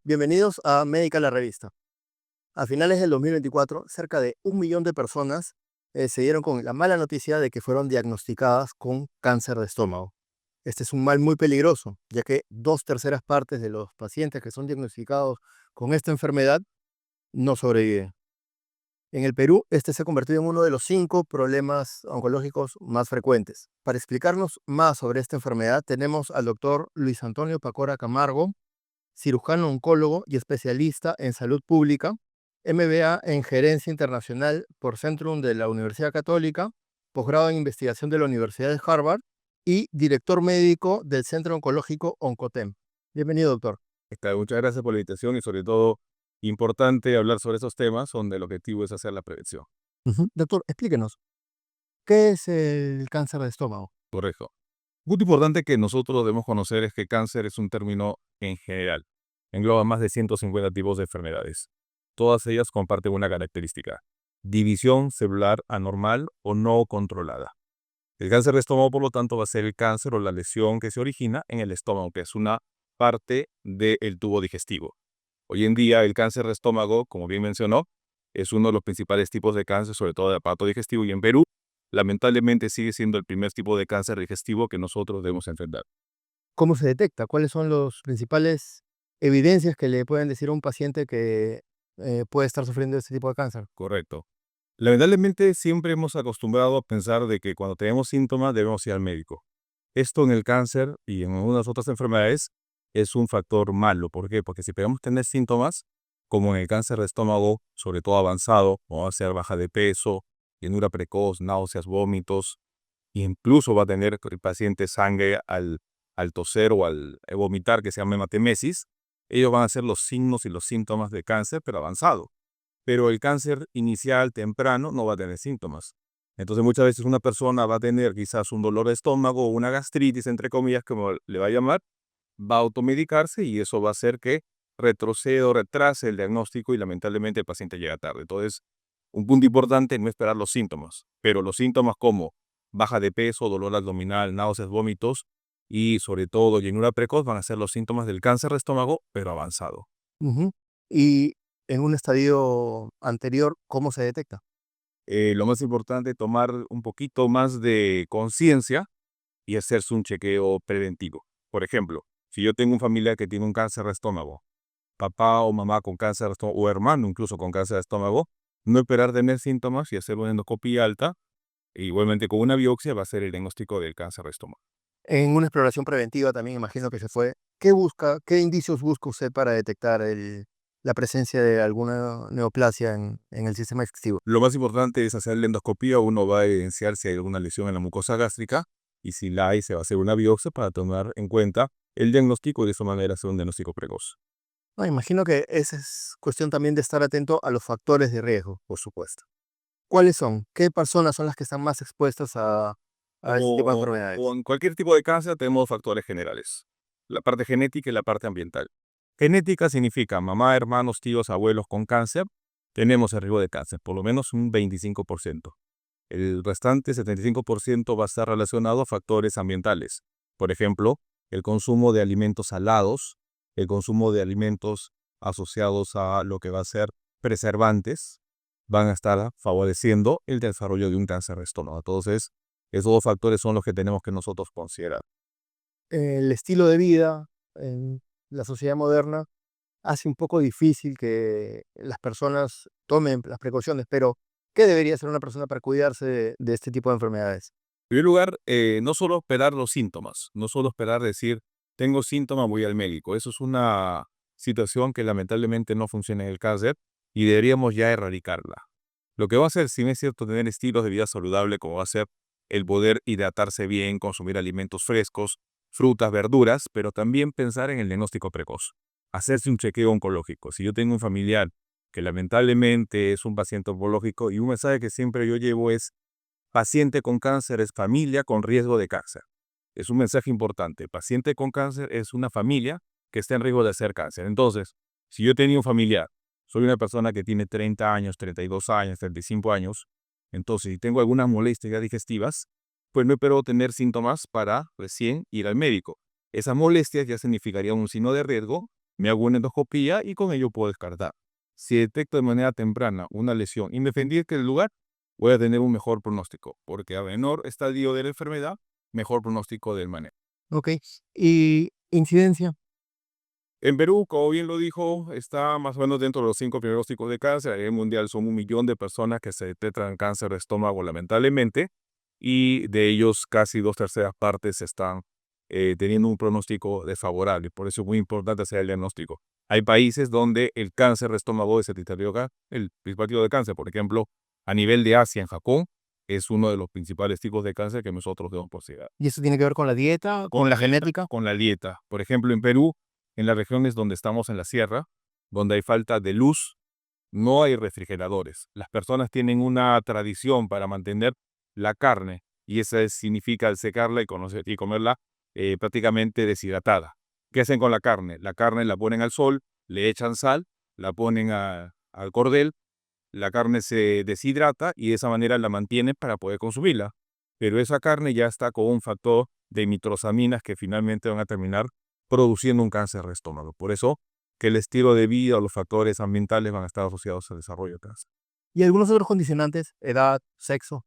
Bienvenidos a Médica la Revista. A finales del 2024, cerca de 1 millón de personas se dieron con la mala noticia de que fueron diagnosticadas con cáncer de estómago. Este es un mal muy peligroso, ya que 2/3 de los pacientes que son diagnosticados con esta enfermedad no sobreviven. En el Perú, este se ha convertido en uno de los 5 problemas oncológicos más frecuentes. Para explicarnos más sobre esta enfermedad, tenemos al doctor Luis Antonio Pacora Camargo, cirujano oncólogo y especialista en salud pública, MBA en gerencia internacional por Centrum de la Universidad Católica, posgrado en investigación de la Universidad de Harvard y director médico del Centro Oncológico Oncotem. Bienvenido, doctor. Muchas gracias por la invitación y sobre todo importante hablar sobre esos temas donde el objetivo es hacer la prevención. Doctor, explíquenos, ¿qué es el cáncer de estómago? Correcto. Un punto importante que nosotros debemos conocer es que cáncer es un término en general. Engloba más de 150 tipos de enfermedades. Todas ellas comparten una característica: división celular anormal o no controlada. El cáncer de estómago, por lo tanto, va a ser el cáncer o la lesión que se origina en el estómago, que es una parte del tubo digestivo. Hoy en día, el cáncer de estómago, como bien mencionó, es uno de los principales tipos de cáncer, sobre todo de aparato digestivo, y en Perú, lamentablemente, sigue siendo el primer tipo de cáncer digestivo que nosotros debemos enfrentar. ¿Cómo se detecta? ¿Cuáles son las principales evidencias que le pueden decir a un paciente que puede estar sufriendo este tipo de cáncer? Correcto. Lamentablemente, siempre hemos acostumbrado a pensar de que cuando tenemos síntomas debemos ir al médico. Esto en el cáncer y en algunas otras enfermedades es un factor malo. ¿Por qué? Porque si podemos tener síntomas, como en el cáncer de estómago, sobre todo avanzado, como va a ser baja de peso, llenura precoz, náuseas, vómitos, incluso va a tener el paciente sangre al toser o al vomitar, que se llama hematemesis. Ellos van a ser los signos y los síntomas de cáncer, pero avanzado. Pero el cáncer inicial, temprano, no va a tener síntomas. Entonces muchas veces una persona va a tener quizás un dolor de estómago o una gastritis, entre comillas, como le va a llamar, va a automedicarse y eso va a hacer que retroceda o retrase el diagnóstico y lamentablemente el paciente llega tarde. Entonces, un punto importante: no esperar los síntomas, pero los síntomas como baja de peso, dolor abdominal, náuseas, vómitos y sobre todo llenura precoz van a ser los síntomas del cáncer de estómago, pero avanzado. Ujú. Y en un estadio anterior, ¿cómo se detecta? Lo más importante es tomar un poquito más de conciencia y hacerse un chequeo preventivo. Por ejemplo, si yo tengo un familiar que tiene un cáncer de estómago, papá o mamá con cáncer de estómago, o hermano incluso con cáncer de estómago, no esperar tener síntomas y hacer una endoscopia alta, e igualmente con una biopsia va a ser el diagnóstico del cáncer de estómago. En una exploración preventiva también imagino que se fue. ¿Qué busca, qué indicios busca usted para detectar la presencia de alguna neoplasia en el sistema digestivo? Lo más importante es hacer la endoscopia. Uno va a evidenciar si hay alguna lesión en la mucosa gástrica y si la hay, se va a hacer una biopsia para tomar en cuenta el diagnóstico y de esa manera hacer un diagnóstico precoz. No, imagino que esa es cuestión también de estar atento a los factores de riesgo, por supuesto. ¿Cuáles son? ¿Qué personas son las que están más expuestas a este tipo de O enfermedades? en cualquier tipo de cáncer tenemos factores generales: la parte genética y la parte ambiental. Genética significa mamá, hermanos, tíos, abuelos con cáncer, tenemos el riesgo de cáncer, por lo menos un 25%. El restante 75% va a estar relacionado a factores ambientales. Por ejemplo, el consumo de alimentos salados, el consumo de alimentos asociados a lo que va a ser preservantes, van a estar favoreciendo el desarrollo de un cáncer de estómago. Entonces, esos dos factores son los que tenemos que nosotros considerar. El estilo de vida en la sociedad moderna hace un poco difícil que las personas tomen las precauciones, pero ¿qué debería hacer una persona para cuidarse de este tipo de enfermedades? En primer lugar, no solo esperar los síntomas, no solo esperar decir, tengo síntomas, voy al médico. Eso es una situación que lamentablemente no funciona en el cáncer y deberíamos ya erradicarla. Lo que va a hacer, si bien es cierto, tener estilos de vida saludable, como va a ser el poder hidratarse bien, consumir alimentos frescos, frutas, verduras, pero también pensar en el diagnóstico precoz, hacerse un chequeo oncológico. Si yo tengo un familiar que lamentablemente es un paciente oncológico, y un mensaje que siempre yo llevo es: paciente con cáncer es familia con riesgo de cáncer. Es un mensaje importante. Paciente con cáncer es una familia que está en riesgo de hacer cáncer. Entonces, si yo tenía un familiar, soy una persona que tiene 30 años, 32 años, 35 años, entonces si tengo algunas molestias digestivas, pues no espero tener síntomas para recién ir al médico. Esas molestias ya significarían un signo de riesgo me hago una endoscopía y con ello puedo descartar. Si detecto de manera temprana una lesión independiente del lugar, voy a tener un mejor pronóstico, porque a menor estadio de la enfermedad, mejor pronóstico del manejo. Ok. ¿Y incidencia? En Perú, como bien lo dijo, está más o menos dentro de los 5 primeros tipos de cáncer. A nivel mundial son 1 millón de personas que se detectan cáncer de estómago, lamentablemente, y de ellos casi 2/3 partes están teniendo un pronóstico desfavorable. Por eso es muy importante hacer el diagnóstico. Hay países donde el cáncer de estómago es el principal tipo de cáncer. Por ejemplo, a nivel de Asia, en Japón, es uno de los principales tipos de cáncer que nosotros debemos considerar. ¿Y eso tiene que ver con la dieta, Con con la la dieta, genética? con la dieta. Por ejemplo, en Perú, en las regiones donde estamos en la sierra, donde hay falta de luz, no hay refrigeradores. Las personas tienen una tradición para mantener la carne y significa secarla y comerla prácticamente deshidratada. ¿Qué hacen con la carne? La carne la ponen al sol, le echan sal, la ponen al cordel, la carne se deshidrata y de esa manera la mantienen para poder consumirla. Pero esa carne ya está con un factor de nitrosaminas que finalmente van a terminar produciendo un cáncer de estómago. Por eso que el estilo de vida o los factores ambientales van a estar asociados al desarrollo de cáncer. ¿Y algunos otros condicionantes? Edad, sexo.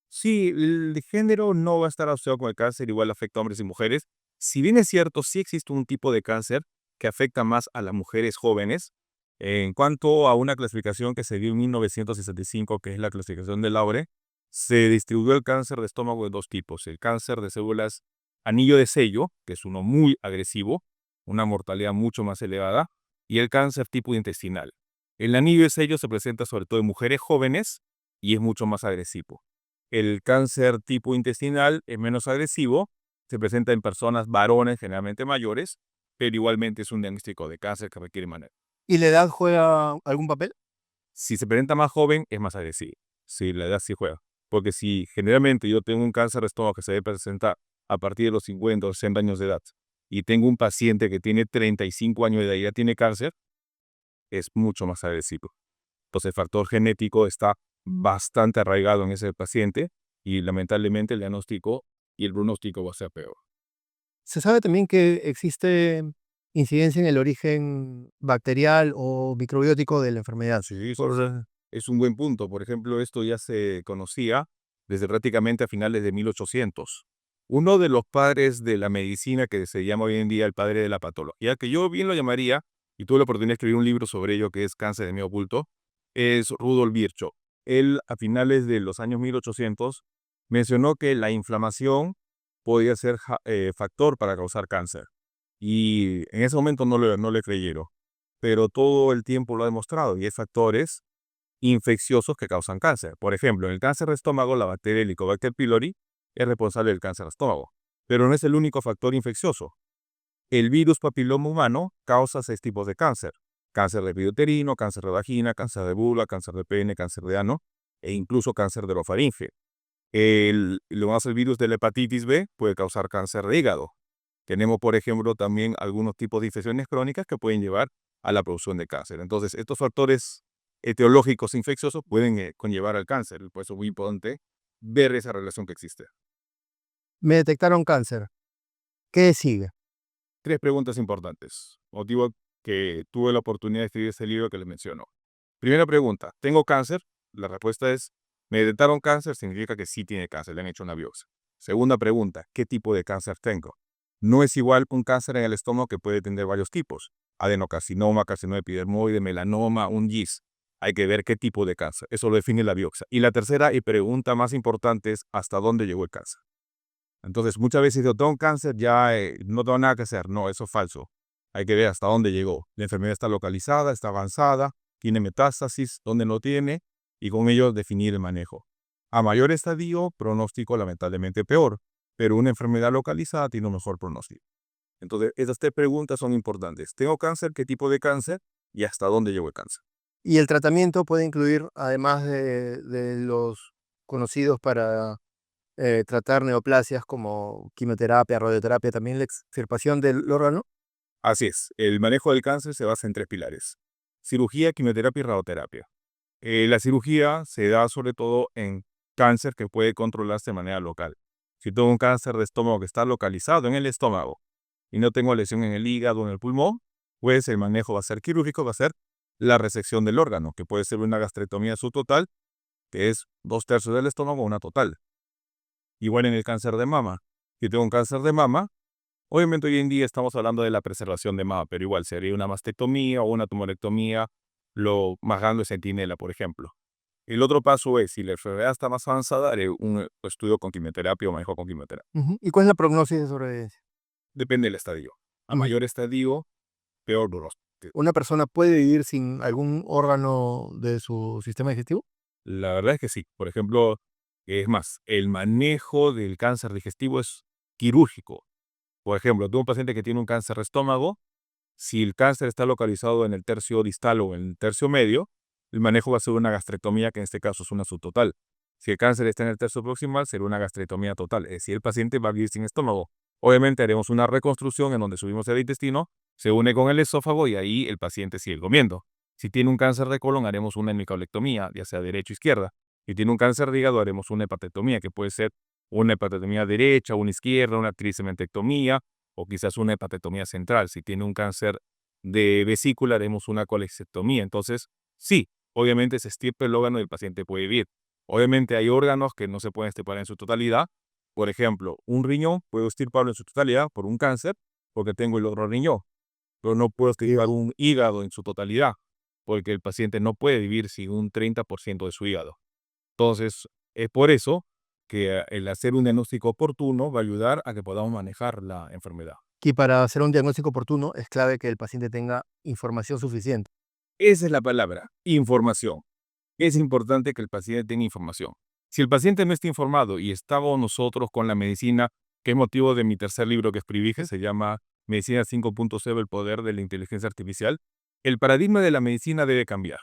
Sí, el género no va a estar asociado con el cáncer, igual afecta a hombres y mujeres. Si bien es cierto, sí existe un tipo de cáncer que afecta más a las mujeres jóvenes. En cuanto a una clasificación que se dio en 1965, que es la clasificación de Laure, se distribuyó el cáncer de estómago en 2 tipos. El cáncer de células anillo de sello, que es uno muy agresivo, una mortalidad mucho más elevada, y el cáncer tipo intestinal. El anillo de sello se presenta sobre todo en mujeres jóvenes y es mucho más agresivo. El cáncer tipo intestinal es menos agresivo, se presenta en personas varones generalmente mayores, pero igualmente es un diagnóstico de cáncer que requiere manejo. ¿Y la edad juega algún papel? Si se presenta más joven, es más agresivo. Sí, la edad sí juega. Porque si generalmente yo tengo un cáncer de estómago que se debe presentar a partir de los 50 o 60 años de edad y tengo un paciente que tiene 35 años de edad y ya tiene cáncer, es mucho más agresivo. Entonces el factor genético está bastante arraigado en ese paciente y lamentablemente el diagnóstico y el pronóstico va a ser peor. Se sabe también que existe incidencia en el origen bacterial o microbiótico de la enfermedad. Sí, eso es un buen punto. Por ejemplo, esto ya se conocía desde prácticamente a finales de 1800. Uno de los padres de la medicina que se llama hoy en día el padre de la patología, que yo bien lo llamaría, y tuve la oportunidad de escribir un libro sobre ello que es Cáncer de mio oculto, es Rudolf Virchow. Él a finales de los años 1800 mencionó que la inflamación podía ser factor para causar cáncer. Y en ese momento no le creyeron, pero todo el tiempo lo ha demostrado y hay factores infecciosos que causan cáncer. Por ejemplo, en el cáncer de estómago, la bacteria Helicobacter pylori es responsable del cáncer de estómago, pero no es el único factor infeccioso. El virus papiloma humano causa 6 tipos de cáncer: cáncer de vídeo uterino, cáncer de vagina, cáncer de vulva, cáncer de pene, cáncer de ano e incluso cáncer de orofaringe. Lo más el virus de la hepatitis B puede causar cáncer de hígado. Tenemos, por ejemplo, también algunos tipos de infecciones crónicas que pueden llevar a la producción de cáncer. Entonces, estos factores etiológicos infecciosos pueden conllevar al cáncer. Por eso es muy importante ver esa relación que existe. Me detectaron cáncer. ¿Qué sigue? 3 preguntas importantes. Motivo que tuve la oportunidad de escribir este libro que les menciono. Primera pregunta, ¿tengo cáncer? La respuesta es, me detectaron cáncer, significa que sí tiene cáncer, le han hecho una biopsia. Segunda pregunta, ¿qué tipo de cáncer tengo? No es igual un cáncer en el estómago que puede tener varios tipos: adenocarcinoma, carcinoma epidermoide, melanoma, un GIS. Hay que ver qué tipo de cáncer, eso lo define la biopsia. Y la tercera y pregunta más importante es, ¿hasta dónde llegó el cáncer? Entonces, muchas veces yo tengo cáncer, ya no tengo nada que hacer. No, eso es falso. Hay que ver hasta dónde llegó. La enfermedad está localizada, está avanzada, tiene metástasis, dónde no tiene, y con ello definir el manejo. A mayor estadio, pronóstico lamentablemente peor, pero una enfermedad localizada tiene un mejor pronóstico. Entonces, esas 3 preguntas son importantes. ¿Tengo cáncer? ¿Qué tipo de cáncer? ¿Y hasta dónde llegó el cáncer? Y el tratamiento puede incluir, además de los conocidos para tratar neoplasias como quimioterapia, radioterapia, también la extirpación del órgano. Así es, el manejo del cáncer se basa en 3 pilares: cirugía, quimioterapia y radioterapia. La cirugía se da sobre todo en cáncer que puede controlarse de manera local. Si tengo un cáncer de estómago que está localizado en el estómago y no tengo lesión en el hígado o en el pulmón, pues el manejo va a ser quirúrgico, va a ser la resección del órgano, que puede ser una gastrectomía subtotal, que es 2/3 del estómago, una total. Igual en el cáncer de mama. Si tengo un cáncer de mama, obviamente hoy en día estamos hablando de la preservación de mama, pero igual sería una mastectomía o una tumorectomía, lo más grande es centinela, por ejemplo. El otro paso es, si la enfermedad está más avanzada, haré un estudio con quimioterapia o manejo con quimioterapia. ¿Y cuál es la prognosis de sobrevivencia? Depende del estadio. A Ujú. mayor estadio, peor pronóstico. ¿Una persona puede vivir sin algún órgano de su sistema digestivo? La verdad es que sí. Por ejemplo, es más, el manejo del cáncer digestivo es quirúrgico. Por ejemplo, tengo un paciente que tiene un cáncer de estómago. Si el cáncer está localizado en el tercio distal o en el tercio medio, el manejo va a ser una gastrectomía, que en este caso es una subtotal. Si el cáncer está en el tercio proximal, será una gastrectomía total. Es decir, el paciente va a vivir sin estómago. Obviamente haremos una reconstrucción en donde subimos el intestino, se une con el esófago y ahí el paciente sigue comiendo. Si tiene un cáncer de colon, haremos una hemicolectomía, ya sea derecha o izquierda. Si tiene un cáncer de hígado, haremos una hepatectomía, que puede ser una hepatectomía derecha, una izquierda, una tricementectomía, o quizás una hepatectomía central. Si tiene un cáncer de vesícula, haremos una colecectomía. Entonces, sí, obviamente se estirpe el órgano y el paciente puede vivir. Obviamente hay órganos que no se pueden extirpar en su totalidad. Por ejemplo, un riñón puedo extirparlo en su totalidad por un cáncer, porque tengo el otro riñón, pero no puedo extirpar un hígado en su totalidad, porque el paciente no puede vivir sin un 30% de su hígado. Entonces, es por eso que el hacer un diagnóstico oportuno va a ayudar a que podamos manejar la enfermedad. Y para hacer un diagnóstico oportuno es clave que el paciente tenga información suficiente. Esa es la palabra, información. Es importante que el paciente tenga información. Si el paciente no está informado y estamos nosotros con la medicina, que es motivo de mi tercer libro que escribí, que se llama Medicina 5.0, el poder de la inteligencia artificial, el paradigma de la medicina debe cambiar.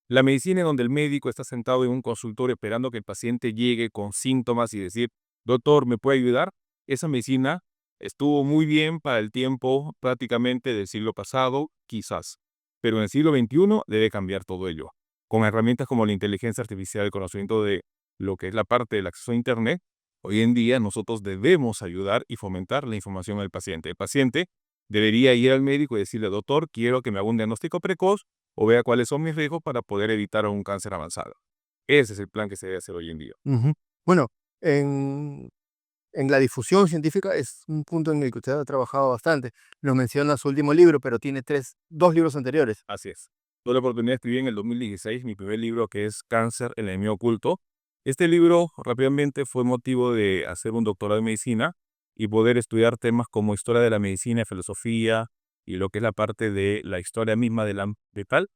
La medicina en donde el médico está sentado en un consultorio esperando que el paciente llegue con síntomas y decir, doctor, ¿me puede ayudar? Esa medicina estuvo muy bien para el tiempo prácticamente del siglo pasado, quizás, pero en el siglo XXI debe cambiar todo ello. Con herramientas como la inteligencia artificial, el conocimiento de lo que es la parte del acceso a Internet, hoy en día nosotros debemos ayudar y fomentar la información al paciente. El paciente debería ir al médico y decirle, doctor, quiero que me haga un diagnóstico precoz o vea cuáles son mis riesgos para poder evitar un cáncer avanzado. Ese es el plan que se debe hacer hoy en día. Ujú. Bueno, en, en la difusión científica es un punto en el que usted ha trabajado bastante. Nos menciona su último libro, pero tiene dos libros anteriores. Así es. Tuve la oportunidad de escribir en el 2016 mi primer libro, que es Cáncer, el enemigo oculto. Este libro rápidamente fue motivo de hacer un doctorado en medicina y poder estudiar temas como historia de la medicina, filosofía y lo que es la parte de la historia misma de tal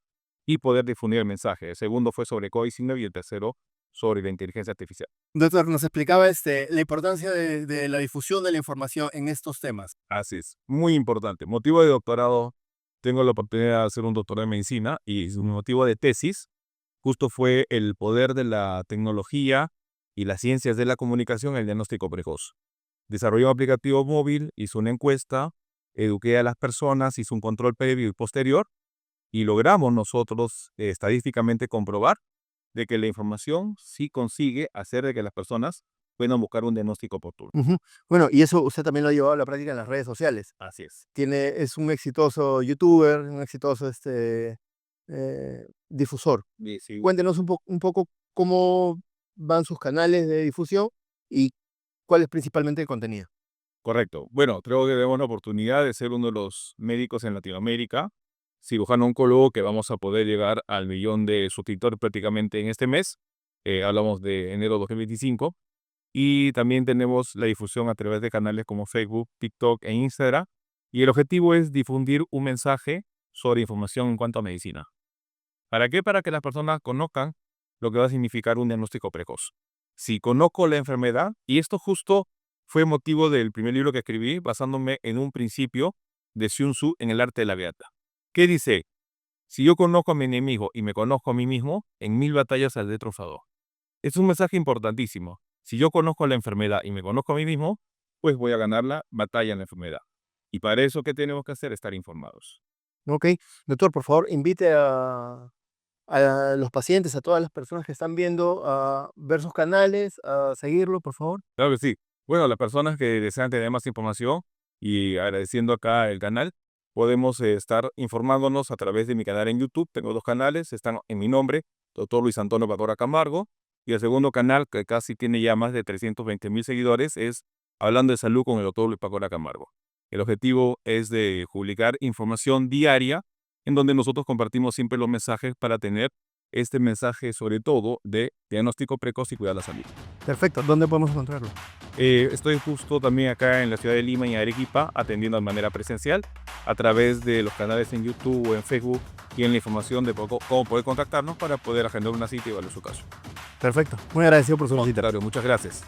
y poder difundir el mensaje. El segundo fue sobre COVID-19 y el tercero sobre la inteligencia artificial. Doctor, nos explicaba la importancia de la difusión de la información en estos temas. Así es, muy importante. Motivo de doctorado, tengo la oportunidad de hacer un doctorado en medicina y su motivo de tesis justo fue el poder de la tecnología y las ciencias de la comunicación en el diagnóstico precoz. Desarrollé un aplicativo móvil, hice una encuesta, eduqué a las personas, hice un control previo y posterior y logramos nosotros estadísticamente comprobar de que la información sí consigue hacer de que las personas puedan buscar un diagnóstico oportuno. Ujú. Bueno, y eso usted también lo ha llevado a la práctica en las redes sociales. Así es. Es un exitoso youtuber, un exitoso difusor. Y sí, Cuéntenos un poco cómo van sus canales de difusión y cuál es principalmente el contenido. correcto. Bueno, creo que tenemos la oportunidad de ser uno de los médicos en Latinoamérica, cirujano oncólogo, que vamos a poder llegar al 1.000.000 de suscriptores prácticamente en este mes. Hablamos de enero de 2025. Y también tenemos la difusión a través de canales como Facebook, TikTok e Instagram. Y el objetivo es difundir un mensaje sobre información en cuanto a medicina. ¿Para qué? Para que las personas conozcan lo que va a significar un diagnóstico precoz. Si conozco la enfermedad, y esto justo fue motivo del primer libro que escribí, basándome en un principio de Sun Tzu en el arte de la guerra. ¿Qué dice? Si yo conozco a mi enemigo y me conozco a mí mismo, en 1000 batallas saldré triunfador. Es un mensaje importantísimo. Si yo conozco la enfermedad y me conozco a mí mismo, pues voy a ganar la batalla en la enfermedad. Y para eso, ¿qué tenemos que hacer? Estar informados. Ok, doctor, por favor, invite a los pacientes, a todas las personas que están viendo, a ver sus canales, a seguirlo, por favor. Claro que sí. Bueno, las personas que desean tener más información y agradeciendo acá el canal, podemos estar informándonos a través de mi canal en YouTube. Tengo 2 canales, están en mi nombre, Dr. Luis Antonio Pacora Camargo, y el segundo canal, que casi tiene ya más de 320,000 seguidores, es Hablando de Salud con el Dr. Luis Pacora Camargo. El objetivo es de publicar información diaria en donde nosotros compartimos siempre los mensajes para tener este mensaje sobre todo de diagnóstico precoz y cuidar la salud. Perfecto. ¿Dónde podemos encontrarlo? Estoy justo también acá en la ciudad de Lima y en Arequipa atendiendo de manera presencial a través de los canales en YouTube o en Facebook. Tienen la información de cómo poder contactarnos para poder agendar una cita y evaluar su caso. Perfecto. Muy agradecido por su visita. Claro, muchas gracias.